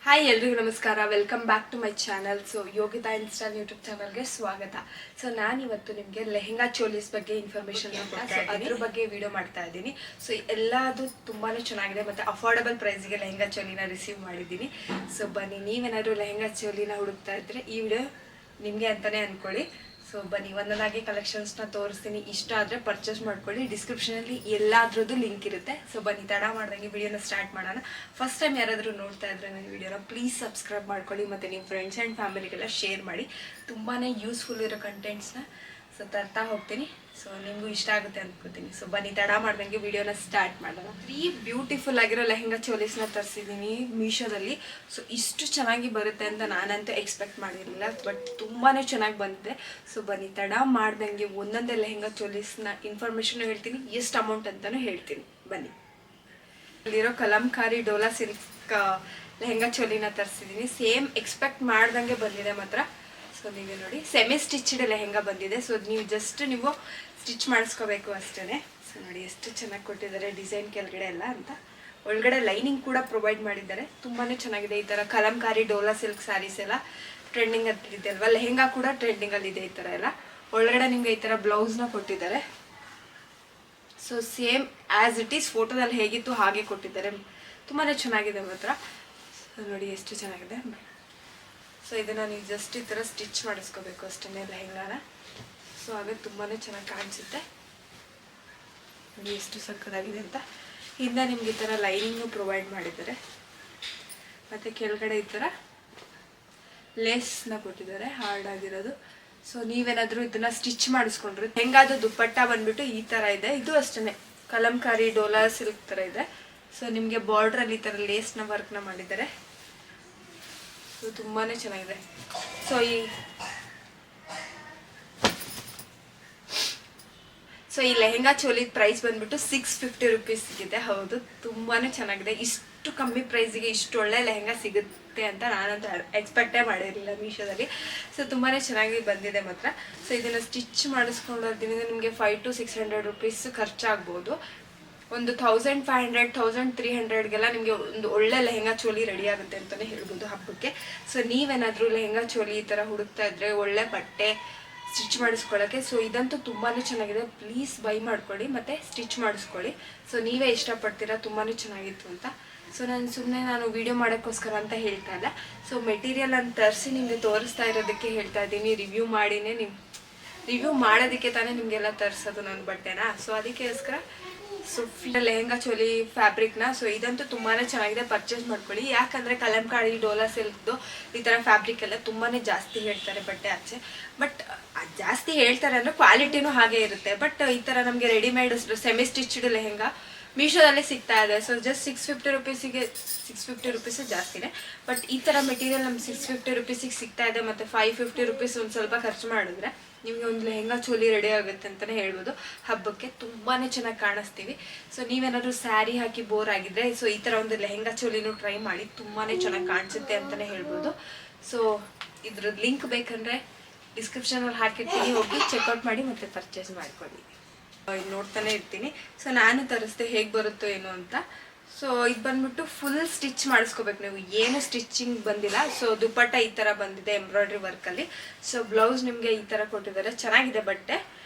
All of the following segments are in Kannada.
ಹಾಯ್ ಎಲ್ರಿಗೂ ನಮಸ್ಕಾರ, welcome back to my channel. So Yogita install YouTube ಚಾನಲ್ಗೆ ಸ್ವಾಗತ. ಸೊ ನಾನಿವತ್ತು ನಿಮಗೆ ಲೆಹೆಂಗಾ ಚೋಲೀಸ್ ಬಗ್ಗೆ ಇನ್ಫಾರ್ಮೇಷನ್ ಅದ್ರ ಬಗ್ಗೆ ವಿಡಿಯೋ ಮಾಡ್ತಾ ಇದ್ದೀನಿ. ಸೊ ಎಲ್ಲದು ತುಂಬಾ ಚೆನ್ನಾಗಿದೆ ಮತ್ತು ಅಫೋರ್ಡಬಲ್ ಪ್ರೈಸ್ಗೆ ಲೆಹೆಂಗಾ ಚೋಲಿನ ರಿಸೀವ್ ಮಾಡಿದ್ದೀನಿ. ಸೊ ಬನ್ನಿ, ನೀವೇನಾದರೂ ಲೆಹೆಂಗಾ ಚೋಲಿನ ಹುಡುಕ್ತಾ ಇದ್ದರೆ ಈ ವಿಡಿಯೋ ನಿಮಗೆ ಅಂತಲೇ ಅಂದ್ಕೊಳ್ಳಿ. ಸೊ ಬನ್ನಿ, ಒಂದೊಂದಾಗಿ ಕಲೆಕ್ಷನ್ಸ್ನ ತೋರಿಸ್ತೀನಿ. ಇಷ್ಟ ಆದರೆ ಪರ್ಚೇಸ್ ಮಾಡ್ಕೊಳ್ಳಿ. ಡಿಸ್ಕ್ರಿಪ್ಷನಲ್ಲಿ ಎಲ್ಲಾದ್ರದ್ದು ಲಿಂಕ್ ಇರುತ್ತೆ. ಸೊ ಬನ್ನಿ, ತಡ ಮಾಡ್ದಂಗೆ ವಿಡಿಯೋನ ಸ್ಟಾರ್ಟ್ ಮಾಡೋಣ. ಫಸ್ಟ್ ಟೈಮ್ ಯಾರಾದರೂ ನೋಡ್ತಾ ಇದ್ರೆ ನನ್ನ ವಿಡಿಯೋನ ಪ್ಲೀಸ್ ಸಬ್ಸ್ಕ್ರೈಬ್ ಮಾಡ್ಕೊಳ್ಳಿ ಮತ್ತು ನಿಮ್ಮ ಫ್ರೆಂಡ್ಸ್ ಆ್ಯಂಡ್ ಫ್ಯಾಮಿಲಿಗೆಲ್ಲ ಶೇರ್ ಮಾಡಿ. ತುಂಬಾ ಯೂಸ್ಫುಲ್ ಇರೋ ಕಂಟೆಂಟ್ಸ್ನ ಸೊ ತರ್ತಾ ಹೋಗ್ತೀನಿ. ಸೊ ನಿಮಗೂ ಇಷ್ಟ ಆಗುತ್ತೆ ಅಂದ್ಕೋತೀನಿ. ಸೊ ಬನ್ನಿ, ತಡ ಮಾಡ್ದಂಗೆ ವಿಡಿಯೋನ ಸ್ಟಾರ್ಟ್ ಮಾಡೋಣ. 3 ಬ್ಯೂಟಿಫುಲ್ ಆಗಿರೋ ಲೆಹೆಂಗಾ ಚೋಲೀಸ್ನ ತರಿಸಿದ್ದೀನಿ ಮೀಶೋದಲ್ಲಿ. ಸೊ ಇಷ್ಟು ಚೆನ್ನಾಗಿ ಬರುತ್ತೆ ಅಂತ ನಾನಂತೂ ಎಕ್ಸ್ಪೆಕ್ಟ್ ಮಾಡಿರಲಿಲ್ಲ, ಬಟ್ ತುಂಬಾ ಚೆನ್ನಾಗಿ ಬಂದಿದೆ. ಸೊ ಬನ್ನಿ, ತಡ ಮಾಡ್ದಂಗೆ ಒಂದೊಂದೇ ಲೆಹೆಂಗಾ ಚೋಲೀಸ್ನ ಇನ್ಫಾರ್ಮೇಷನ್ ಹೇಳ್ತೀನಿ, ಎಷ್ಟು ಅಮೌಂಟ್ ಅಂತಲೂ ಹೇಳ್ತೀನಿ. ಬನ್ನಿ, ಇಲ್ಲಿರೋ ಕಲಂಕಾರಿ ಡೋಲಾ ಸಿಲ್ಕ್ ಲೆಹೆಂಗಾ ಚೋಲಿನ ತರಿಸಿದ್ದೀನಿ. ಸೇಮ್ ಎಕ್ಸ್ಪೆಕ್ಟ್ ಮಾಡ್ದಂಗೆ ಬಂದಿದೆ ಮಾತ್ರ. ಸೊ ನೀವೇ ನೋಡಿ, ಸೆಮಿ ಸ್ಟಿಚ್ಡ್ ಲೆಹೆಂಗಾ ಬಂದಿದೆ. ಸೊ ನೀವು ಸ್ಟಿಚ್ ಮಾಡಿಸ್ಕೋಬೇಕು ಅಷ್ಟೇ. ಸೊ ನೋಡಿ ಎಷ್ಟು ಚೆನ್ನಾಗಿ ಕೊಟ್ಟಿದ್ದಾರೆ ಡಿಸೈನ್ ಕೆಳಗಡೆ ಎಲ್ಲ ಅಂತ. ಒಳಗಡೆ ಲೈನಿಂಗ್ ಕೂಡ ಪ್ರೊವೈಡ್ ಮಾಡಿದ್ದಾರೆ. ತುಂಬಾ ಚೆನ್ನಾಗಿದೆ. ಈ ಥರ ಕಲಂಕಾರಿ ಡೋಲಾ ಸಿಲ್ಕ್ ಸ್ಯಾರೀಸ್ ಎಲ್ಲ ಟ್ರೆಂಡಿಂಗ್ ಇದೆ ಅಲ್ವಾ, ಲೆಹೆಂಗಾ ಕೂಡ ಟ್ರೆಂಡಿಂಗಲ್ಲಿದೆ ಈ ಥರ ಎಲ್ಲ. ಒಳಗಡೆ ನಿಮಗೆ ಈ ಥರ ಬ್ಲೌಸ್ನ ಕೊಟ್ಟಿದ್ದಾರೆ. So same as it is ಫೋಟೋದಲ್ಲಿ ಹೇಗಿತ್ತು ಹಾಗೆ ಕೊಟ್ಟಿದ್ದಾರೆ. ತುಂಬಾ ಚೆನ್ನಾಗಿದೆ ಮಾತ್ರ. ನೋಡಿ ಎಷ್ಟು ಚೆನ್ನಾಗಿದೆ. ಸೊ ಇದನ್ನು ನೀವು ಜಸ್ಟ್ ಈ ಥರ ಸ್ಟಿಚ್ ಮಾಡಿಸ್ಕೋಬೇಕು ಅಷ್ಟೇ ಲೆಹೆಂಗಾನ. ಸೊ ಹಾಗೆ ತುಂಬಾ ಚೆನ್ನಾಗಿ ಕಾಣಿಸುತ್ತೆ. ನೋಡಿ ಎಷ್ಟು ಸಕ್ಕತ್ತಾಗಿದೆ ಅಂತ. ಹಿಂದೆ ನಿಮ್ಗೆ ಈ ಥರ ಲೈನಿಂಗು ಪ್ರೊವೈಡ್ ಮಾಡಿದ್ದಾರೆ ಮತ್ತು ಕೆಳಗಡೆ ಈ ಥರ ಲೇಸ್ನ ಕೊಟ್ಟಿದ್ದಾರೆ ಹಾರ್ಡ್ ಆಗಿರೋದು. ಸೊ ನೀವೇನಾದರೂ ಇದನ್ನು ಸ್ಟಿಚ್ ಮಾಡಿಸ್ಕೊಂಡ್ರೆ ಹೆಂಗಾದ್ರೂ ದುಪ್ಪಟ್ಟ ಬಂದ್ಬಿಟ್ಟು ಈ ಥರ ಇದೆ. ಇದು ಅಷ್ಟೇ ಕಲಂಕಾರಿ ಡೋಲಾ ಸಿಲ್ಕ್ ಥರ ಇದೆ. ಸೊ ನಿಮಗೆ ಬಾರ್ಡ್ರಲ್ಲಿ ಈ ಥರ ಲೇಸ್ನ ವರ್ಕ್ನ ಮಾಡಿದ್ದಾರೆ. ಸೊ ತುಂಬಾ ಚೆನ್ನಾಗಿದೆ. ಸೊ ಈ ಲೆಹೆಂಗಾ ಚೋಲಿ ಪ್ರೈಸ್ ಬಂದ್ಬಿಟ್ಟು 650 ರುಪೀಸ್ ಸಿಗಿದೆ. ಹೌದು, ತುಂಬಾ ಚೆನ್ನಾಗಿದೆ. ಇಷ್ಟು ಕಮ್ಮಿ ಪ್ರೈಸಿಗೆ ಇಷ್ಟು ಒಳ್ಳೆ ಲೆಹೆಂಗಾ ಸಿಗುತ್ತೆ ಅಂತ ನಾನಂತೂ ಎಕ್ಸ್ಪೆಕ್ಟೇ ಮಾಡಿರಲಿಲ್ಲ ಮೀಶೋದಲ್ಲಿ. ಸೊ ತುಂಬಾ ಚೆನ್ನಾಗಿ ಬಂದಿದೆ ಮಾತ್ರ. ಸೊ ಇದನ್ನು ಸ್ಟಿಚ್ ಮಾಡಿಸ್ಕೊಳ್ಳೋದ್ರಿಂದ ನಿಮಗೆ 500 to 600 ರುಪೀಸ್ ಖರ್ಚಾಗ್ಬೋದು. ಒಂದು 1500 1300ಗೆಲ್ಲ ನಿಮಗೆ ಒಂದು ಒಳ್ಳೆ ಲೆಹೆಂಗಾ ಚೋಲಿ ರೆಡಿ ಆಗುತ್ತೆ ಅಂತಲೇ ಹೇಳ್ಬೋದು ಹಬ್ಬಕ್ಕೆ. ಸೊ ನೀವೇನಾದರೂ ಲೆಹೆಂಗಾ ಚೋಲಿ ಈ ಥರ ಹುಡುಕ್ತಾ ಇದ್ದರೆ ಒಳ್ಳೆ ಬಟ್ಟೆ ಸ್ಟಿಚ್ ಮಾಡಿಸ್ಕೊಳ್ಳೋಕ್ಕೆ, ಸೊ ಇದಂತೂ ತುಂಬಾ ಚೆನ್ನಾಗಿದೆ. ಪ್ಲೀಸ್ ಬೈ ಮಾಡ್ಕೊಳ್ಳಿ ಮತ್ತು ಸ್ಟಿಚ್ ಮಾಡಿಸ್ಕೊಳ್ಳಿ. ಸೊ ನೀವೇ ಇಷ್ಟಪಡ್ತೀರಾ, ತುಂಬಾ ಚೆನ್ನಾಗಿತ್ತು ಅಂತ. ಸೊ ನಾನು ವೀಡಿಯೋ ಮಾಡೋಕ್ಕೋಸ್ಕರ ಅಂತ ಹೇಳ್ತಾ ಇಲ್ಲ. ಸೊ ಮೆಟೀರಿಯಲ್ ಅಂತ ತರಿಸಿ ನಿಮಗೆ ತೋರಿಸ್ತಾ ಇರೋದಕ್ಕೆ ಹೇಳ್ತಾ ಇದ್ದೀನಿ. ರಿವ್ಯೂ ಮಾಡೋದಕ್ಕೆ ತಾನೇ ನಿಮಗೆಲ್ಲ ತರಿಸೋದು ನನ್ನ ಬಟ್ಟೆನ. ಸೊ ಅದಕ್ಕೋಸ್ಕರ ಸೊ ಲೆಹೆಂಗಾ ಚೋಲಿ ಫ್ಯಾಬ್ರಿಕ್ನ ಸೊ ಇದಂತೂ ತುಂಬಾ ಚೆನ್ನಾಗಿದೆ, ಪರ್ಚೇಸ್ ಮಾಡ್ಕೊಳ್ಳಿ. ಯಾಕಂದರೆ ಕಲಂಕಾರಿ ಡೋಲಾ ಸಿಲ್ಕ್ದು ಈ ಥರ ಫ್ಯಾಬ್ರಿಕ್ ಎಲ್ಲ ತುಂಬಾ ಜಾಸ್ತಿ ಹೇಳ್ತಾರೆ ಬಟ್ಟೆ ಆಚೆ. ಬಟ್ ಜಾಸ್ತಿ ಹೇಳ್ತಾರೆ ಅಂದರೆ ಕ್ವಾಲಿಟಿನೂ ಹಾಗೆ ಇರುತ್ತೆ. ಬಟ್ ಈ ಥರ ನಮಗೆ ರೆಡಿಮೇಡ್ ಸೆಮಿ ಸ್ಟಿಚ್ಡ್ ಲೆಹೆಂಗಾ ಮೀಶೋದಲ್ಲಿ ಸಿಗ್ತಾ ಇದೆ. ಸೊ ಜಸ್ಟ್ 650 ರುಪೀಸು ಜಾಸ್ತಿನೇ. ಬಟ್ ಈ ಥರ ಮೆಟೀರಿಯಲ್ ನಮ್ಗೆ 650 ರುಪೀಸಿಗೆ ಸಿಗ್ತಾ ಇದೆ. ಮತ್ತು 550 ರುಪೀಸ್ ಒಂದು ಸ್ವಲ್ಪ ಖರ್ಚು ಮಾಡಿದ್ರೆ ನಿಮಗೆ ಒಂದು ಲೆಹೆಂಗಾ ಚೋಲಿ ರೆಡಿ ಆಗುತ್ತೆ ಅಂತಲೇ ಹೇಳ್ಬೋದು. ಹಬ್ಬಕ್ಕೆ ತುಂಬಾ ಚೆನ್ನಾಗಿ ಕಾಣಿಸ್ತೀವಿ. ಸೊ ನೀವೇನಾದರೂ ಸ್ಯಾರಿ ಹಾಕಿ ಬೋರ್ ಆಗಿದ್ರೆ ಸೊ ಈ ಥರ ಒಂದು ಲೆಹೆಂಗಾ ಚೋಲಿನೂ ಟ್ರೈ ಮಾಡಿ, ತುಂಬಾ ಚೆನ್ನಾಗಿ ಕಾಣಿಸುತ್ತೆ ಅಂತಲೇ ಹೇಳ್ಬೋದು. ಸೊ ಇದ್ರದ್ದು ಲಿಂಕ್ ಬೇಕಂದರೆ ಡಿಸ್ಕ್ರಿಪ್ಷನಲ್ಲಿ ಹಾಕಿರ್ತೀನಿ, ಹೋಗಿ ಚೆಕ್ಔಟ್ ಮಾಡಿ ಮತ್ತು ಪರ್ಚೇಸ್ ಮಾಡ್ಕೊಳ್ಳಿ. ನೋಡ್ತಾನೆ ಇರ್ತೀನಿ. ಸೊ ನಾನು ತರಿಸ್ದೆ ಹೇಗೆ ಬರುತ್ತೋ ಏನೋ ಅಂತ. ಸೊ ಇದು ಬಂದ್ಬಿಟ್ಟು ಫುಲ್ ಸ್ಟಿಚ್ ಮಾಡಿಸ್ಕೋಬೇಕು ನೀವು, ಏನು ಸ್ಟಿಚಿಂಗ್ ಬಂದಿಲ್ಲ. ಸೊ ದುಪ್ಪಟ್ಟ ಈ ಥರ ಬಂದಿದೆ ಎಂಬ್ರಾಯ್ಡ್ರಿ ವರ್ಕಲ್ಲಿ. ಸೊ ಬ್ಲೌಸ್ ನಿಮಗೆ ಈ ಥರ ಕೊಟ್ಟಿದ್ದಾರೆ. ಚೆನ್ನಾಗಿದೆ ಬಟ್ಟೆ,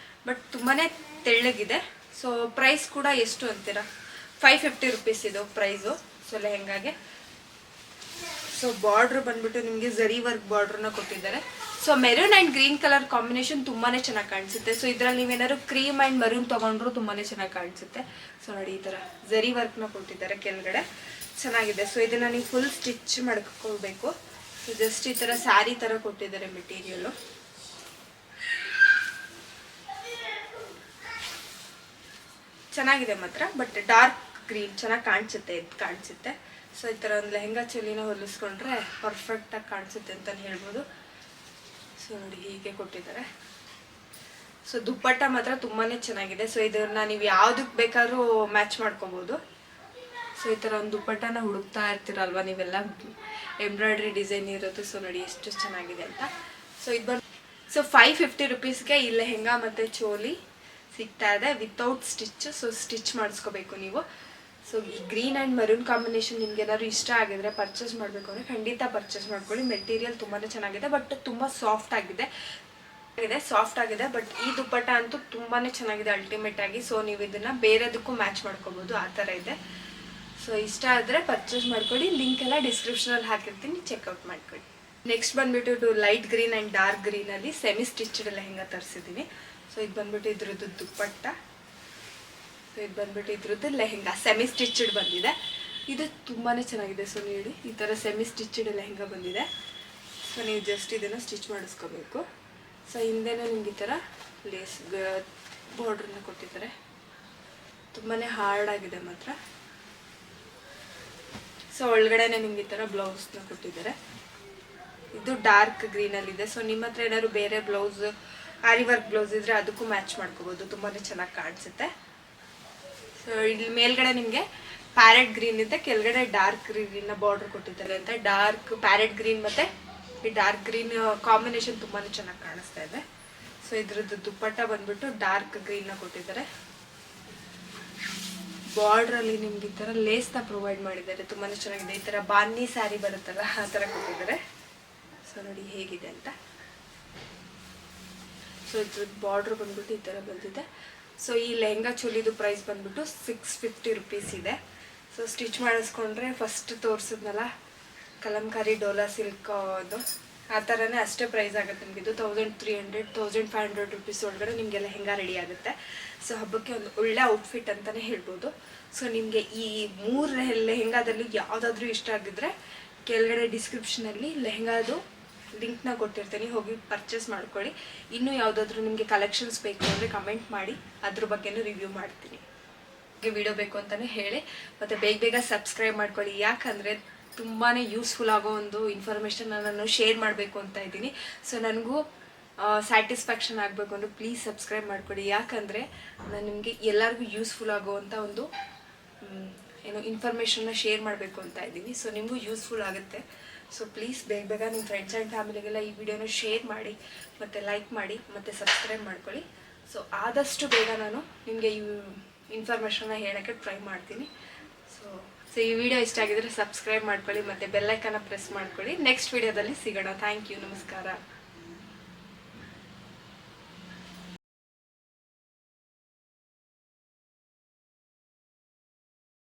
ಬಟ್ ತುಂಬಾ ತೆಳ್ಳಗಿದೆ. ಸೊ ಪ್ರೈಸ್ ಕೂಡ ಎಷ್ಟು ಅಂತೀರಾ, 550 ರುಪೀಸ್ ಇದು ಪ್ರೈಸು. ಸೊ ಲೆಹೆಂಗಾಗೆ ಸೊ ಬಾರ್ಡ್ರ್ ಬಂದ್ಬಿಟ್ಟು ನಿಮಗೆ ಝರಿ ವರ್ಕ್ ಬಾರ್ಡ್ರನ್ನ ಕೊಟ್ಟಿದ್ದಾರೆ. So maroon and green colour combination ತುಂಬಾ ಚೆನ್ನಾಗಿ ಕಾಣಿಸುತ್ತೆ. ಸೊ ಇದರಲ್ಲಿ ನೀವೇನಾದ್ರು ಕ್ರೀಮ್ ಆ್ಯಂಡ್ ಮರೂನ್ ತೊಗೊಂಡ್ರು ತುಂಬಾ ಚೆನ್ನಾಗಿ ಕಾಣಿಸುತ್ತೆ. ಸೊ ನೋಡಿ ಈ ಥರ ಝರಿ ವರ್ಕ್ನ ಕೊಟ್ಟಿದ್ದಾರೆ ಕೆಳಗಡೆ, ಚೆನ್ನಾಗಿದೆ. ಸೊ ಇದನ್ನು ನೀವು ಫುಲ್ ಸ್ಟಿಚ್ ಮಾಡ್ಕೋಬೇಕು. ಸೊ ಜಸ್ಟ್ ಈ ಥರ ಸ್ಯಾರಿ ಥರ ಕೊಟ್ಟಿದ್ದಾರೆ ಮೆಟೀರಿಯಲ್ಲು. ಚೆನ್ನಾಗಿದೆ ಮಾತ್ರ, ಬಟ್ ಡಾರ್ಕ್ ಗ್ರೀನ್ ಚೆನ್ನಾಗಿ ಕಾಣಿಸುತ್ತೆ. ಸೊ ಈ ಥರ ಒಂದು ಲೆಹೆಂಗಾ ಚೋಲಿನ ಹೊಲಿಸ್ಕೊಂಡ್ರೆ ಪರ್ಫೆಕ್ಟಾಗಿ ಕಾಣಿಸುತ್ತೆ ಅಂತಲೇ ಹೇಳ್ಬೋದು. ಸೊ ನೋಡಿ ಹೀಗೆ ಕೊಟ್ಟಿದ್ದಾರೆ. ಸೊ ದುಪ್ಪಟ್ಟ ಮಾತ್ರ ತುಂಬಾ ಚೆನ್ನಾಗಿದೆ. ಸೊ ಇದನ್ನು ನೀವು ಯಾವುದಕ್ಕೆ ಬೇಕಾದ್ರೂ ಮ್ಯಾಚ್ ಮಾಡ್ಕೋಬೋದು. ಸೊ ಈ ಥರ ಒಂದು ದುಪ್ಪಟ್ಟನ ಹುಡುಕ್ತಾ ಇರ್ತೀರಲ್ವ ನೀವೆಲ್ಲ, ಎಂಬ್ರಾಯ್ಡ್ರಿ ಡಿಸೈನ್ ಇರುತ್ತೆ. ಸೊ ನೋಡಿ ಎಷ್ಟು ಚೆನ್ನಾಗಿದೆ ಅಂತ. ಸೊ ಇದು ಸೊ 550 ರುಪೀಸ್ಗೆ ಈ ಲೆಹೆಂಗಾ ಮತ್ತು ಚೋಲಿ ಸಿಗ್ತಾ ಇದೆ ವಿತೌಟ್ ಸ್ಟಿಚ್. ಸೊ ಸ್ಟಿಚ್ ಮಾಡಿಸ್ಕೋಬೇಕು ನೀವು. ಸೊ ಈ ಗ್ರೀನ್ ಆ್ಯಂಡ್ ಮರೂನ್ ಕಾಂಬಿನೇಷನ್ ನಿಮ್ಗೆ ಏನಾದ್ರು ಇಷ್ಟ ಆಗಿದ್ರೆ ಪರ್ಚೇಸ್ ಮಾಡಬೇಕು ಅಂದರೆ ಖಂಡಿತ ಪರ್ಚೇಸ್ ಮಾಡ್ಕೊಳ್ಳಿ. ಮೆಟೀರಿಯಲ್ ತುಂಬಾ ಚೆನ್ನಾಗಿದೆ, ಬಟ್ ತುಂಬ ಸಾಫ್ಟ್ ಆಗಿದೆ ಬಟ್ ಈ ದುಪ್ಪಟ್ಟ ಅಂತೂ ತುಂಬಾ ಚೆನ್ನಾಗಿದೆ ಅಲ್ಟಿಮೇಟ್ ಆಗಿ. ಸೊ ನೀವು ಇದನ್ನು ಬೇರೆದಕ್ಕೂ ಮ್ಯಾಚ್ ಮಾಡ್ಕೋಬೋದು, ಆ ಥರ ಇದೆ. ಸೊ ಇಷ್ಟ ಆದರೆ ಪರ್ಚೇಸ್ ಮಾಡ್ಕೊಳ್ಳಿ. ಲಿಂಕ್ ಎಲ್ಲ ಡಿಸ್ಕ್ರಿಪ್ಷನಲ್ಲಿ ಹಾಕಿರ್ತೀನಿ, ಚೆಕ್ಔಟ್ ಮಾಡ್ಕೊಳ್ಳಿ. ನೆಕ್ಸ್ಟ್ ಬಂದುಬಿಟ್ಟು ಲೈಟ್ ಗ್ರೀನ್ ಆ್ಯಂಡ್ ಡಾರ್ಕ್ ಗ್ರೀನಲ್ಲಿ ಸೆಮಿ ಸ್ಟಿಚ್ಡ್ ಲೆಹೆಂಗಾ ತರಿಸಿದ್ದೀನಿ. ಸೊ ಇದು ಬಂದುಬಿಟ್ಟು ಇದ್ರದ್ದು ದುಪ್ಪಟ್ಟ, ಸೊ ಇದು ಬಂದುಬಿಟ್ಟು ಇದ್ರದ್ದು ಲೆಹೆಂಗಾ ಸೆಮಿ ಸ್ಟಿಚ್ಡ್ ಬಂದಿದೆ. ಇದು ತುಂಬಾ ಚೆನ್ನಾಗಿದೆ. ಸೊ ನೋಡಿ ಈ ಥರ ಸೆಮಿ ಸ್ಟಿಚ್ಡ್ ಲೆಹೆಂಗಾ ಬಂದಿದೆ. ಸೊ ನೀವು ಜಸ್ಟ್ ಇದನ್ನು ಸ್ಟಿಚ್ ಮಾಡಿಸ್ಕೋಬೇಕು. ಸೊ ಹಿಂದೆನೂ ನಿಮ್ಗೆ ಈ ಥರ ಲೇಸ್ ಬಾರ್ಡ್ರನ್ನ ಕೊಟ್ಟಿದ್ದಾರೆ, ತುಂಬಾ ಹಾರ್ಡ್ ಆಗಿದೆ ಮಾತ್ರ. ಸೊ ಒಳಗಡೆನೆ ನಿಮ್ಗೆ ಈ ಥರ ಬ್ಲೌಸ್ನ ಕೊಟ್ಟಿದ್ದಾರೆ. ಇದು ಡಾರ್ಕ್ ಗ್ರೀನಲ್ಲಿದೆ. ಸೊ ನಿಮ್ಮ ಹತ್ರ ಏನಾದ್ರು ಬೇರೆ ಬ್ಲೌಸ್ ಆರಿ ವರ್ಕ್ ಬ್ಲೌಸ್ ಇದ್ದರೆ ಅದಕ್ಕೂ ಮ್ಯಾಚ್ ಮಾಡ್ಕೋಬೋದು, ತುಂಬಾ ಚೆನ್ನಾಗಿ ಕಾಣಿಸುತ್ತೆ. ಸೊ ಇಲ್ಲಿ ಮೇಲ್ಗಡೆ ನಿಮಗೆ ಪ್ಯಾರೆಟ್ ಗ್ರೀನ್ ಇದೆ, ಕೆಳಗಡೆ ಡಾರ್ಕ್ ಗ್ರೀನ್ನ ಬಾರ್ಡರ್ ಕೊಟ್ಟಿದ್ದಾರೆ ಅಂತ. ಡಾರ್ಕ್ ಪ್ಯಾರೆಟ್ ಗ್ರೀನ್ ಮತ್ತು ಈ ಡಾರ್ಕ್ ಗ್ರೀನ್ ಕಾಂಬಿನೇಷನ್ ತುಂಬಾ ಚೆನ್ನಾಗಿ ಕಾಣಿಸ್ತಾ ಇದೆ. ಸೊ ಇದ್ರದ್ದು ದುಪ್ಪಟ್ಟ ಬಂದ್ಬಿಟ್ಟು ಡಾರ್ಕ್ ಗ್ರೀನ್ನ ಕೊಟ್ಟಿದ್ದಾರೆ. ಬಾರ್ಡ್ರಲ್ಲಿ ನಿಮ್ಗೆ ಈ ಥರ ಲೇಸ್ನ ಪ್ರೊವೈಡ್ ಮಾಡಿದ್ದಾರೆ, ತುಂಬಾ ಚೆನ್ನಾಗಿದೆ. ಈ ಥರ ಬಾನ್ನಿ ಸ್ಯಾರಿ ಬರುತ್ತಲ್ಲ ಆ ಥರ ಕೊಟ್ಟಿದ್ದಾರೆ. ಸೊ ನೋಡಿ ಹೇಗಿದೆ ಅಂತ. ಸೊ ಇದ್ರದ್ದು ಬಾರ್ಡ್ರ್ ಬಂದ್ಬಿಟ್ಟು ಈ ಥರ ಬಂದಿದೆ. ಸೊ ಈ ಲೆಹಂಗಾ ಚೋಲಿದು ಪ್ರೈಸ್ ಬಂದ್ಬಿಟ್ಟು 650 ರುಪೀಸ್ ಇದೆ. ಸೊ ಸ್ಟಿಚ್ ಮಾಡಿಸ್ಕೊಂಡ್ರೆ ಫಸ್ಟ್ ತೋರಿಸಿದ್ನಲ್ಲ ಕಲಂಕಾರಿ ಡೋಲಾ ಸಿಲ್ಕ್ ಅದು ಆ ಥರನೇ ಅಷ್ಟೇ ಪ್ರೈಸ್ ಆಗುತ್ತೆ ನಿಮಗೆ. ಇದು 1300-1500 ರುಪೀಸ್ ಒಳಗಡೆ ನಿಮಗೆ ಲೆಹಂಗಾ ರೆಡಿ ಆಗುತ್ತೆ. ಸೊ ಹಬ್ಬಕ್ಕೆ ಒಂದು ಒಳ್ಳೆ ಔಟ್ಫಿಟ್ ಅಂತಲೇ ಹೇಳ್ಬೋದು. ಸೊ ನಿಮಗೆ ಈ 3 ಲೆಹಂಗಾದಲ್ಲಿ ಯಾವುದಾದ್ರೂ ಇಷ್ಟ ಆಗಿದ್ರೆ ಕೆಳಗಡೆ ಡಿಸ್ಕ್ರಿಪ್ಷನಲ್ಲಿ ಲೆಹಂಗಾದು ಲಿಂಕ್ನ ಕೊಟ್ಟಿರ್ತೀನಿ, ಹೋಗಿ ಪರ್ಚೇಸ್ ಮಾಡ್ಕೊಳ್ಳಿ. ಇನ್ನೂ ಯಾವುದಾದ್ರೂ ನಿಮಗೆ ಕಲೆಕ್ಷನ್ಸ್ ಬೇಕು ಅಂದರೆ ಕಮೆಂಟ್ ಮಾಡಿ, ಅದ್ರ ಬಗ್ಗೆನೂ ರಿವ್ಯೂ ಮಾಡ್ತೀನಿ. ವಿಡಿಯೋ ಬೇಕು ಅಂತಲೇ ಹೇಳಿ, ಮತ್ತು ಬೇಗ ಸಬ್ಸ್ಕ್ರೈಬ್ ಮಾಡ್ಕೊಳ್ಳಿ. ಯಾಕಂದರೆ ತುಂಬಾ ಯೂಸ್ಫುಲ್ ಆಗೋ ಒಂದು ಇನ್ಫಾರ್ಮೇಷನ್ ನಾನು ಶೇರ್ ಮಾಡಬೇಕು ಅಂತ ಇದ್ದೀನಿ. ಸೊ ನನಗೂ ಸ್ಯಾಟಿಸ್ಫ್ಯಾಕ್ಷನ್ ಆಗಬೇಕು ಅಂದರೆ ಪ್ಲೀಸ್ ಸಬ್ಸ್ಕ್ರೈಬ್ ಮಾಡ್ಕೊಳ್ಳಿ. ಯಾಕಂದರೆ ನಾನು ನಿಮಗೆ ಎಲ್ಲರಿಗೂ ಯೂಸ್ಫುಲ್ ಆಗೋವಂಥ ಒಂದು ಇನ್ಫಾರ್ಮೇಷನ್ನ ಶೇರ್ ಮಾಡಬೇಕು ಅಂತ ಇದ್ದೀನಿ. ಸೊ ನಿಮಗೂ ಯೂಸ್ಫುಲ್ ಆಗುತ್ತೆ. ಸೊ ಪ್ಲೀಸ್ ಬೇಗ ನಿಮ್ಮ ಫ್ರೆಂಡ್ಸ್ ಆ್ಯಂಡ್ ಫ್ಯಾಮಿಲಿಗೆಲ್ಲ ಈ ವಿಡಿಯೋನ ಶೇರ್ ಮಾಡಿ, ಮತ್ತು ಲೈಕ್ ಮಾಡಿ, ಮತ್ತು ಸಬ್ಸ್ಕ್ರೈಬ್ ಮಾಡ್ಕೊಳ್ಳಿ. ಸೊ ಆದಷ್ಟು ಬೇಗ ನಾನು ನಿಮಗೆ ಈ ಇನ್ಫಾರ್ಮೇಷನ್ನ ಹೇಳೋಕ್ಕೆ ಟ್ರೈ ಮಾಡ್ತೀನಿ. ಸೊ ಈ ವಿಡಿಯೋ ಇಷ್ಟ ಆಗಿದ್ರೆ ಸಬ್ಸ್ಕ್ರೈಬ್ ಮಾಡ್ಕೊಳ್ಳಿ, ಮತ್ತು ಬೆಲ್ಲೈಕನ್ನ ಪ್ರೆಸ್ ಮಾಡ್ಕೊಳ್ಳಿ. ನೆಕ್ಸ್ಟ್ ವಿಡಿಯೋದಲ್ಲಿ ಸಿಗೋಣ. ಥ್ಯಾಂಕ್ ಯು, ನಮಸ್ಕಾರ.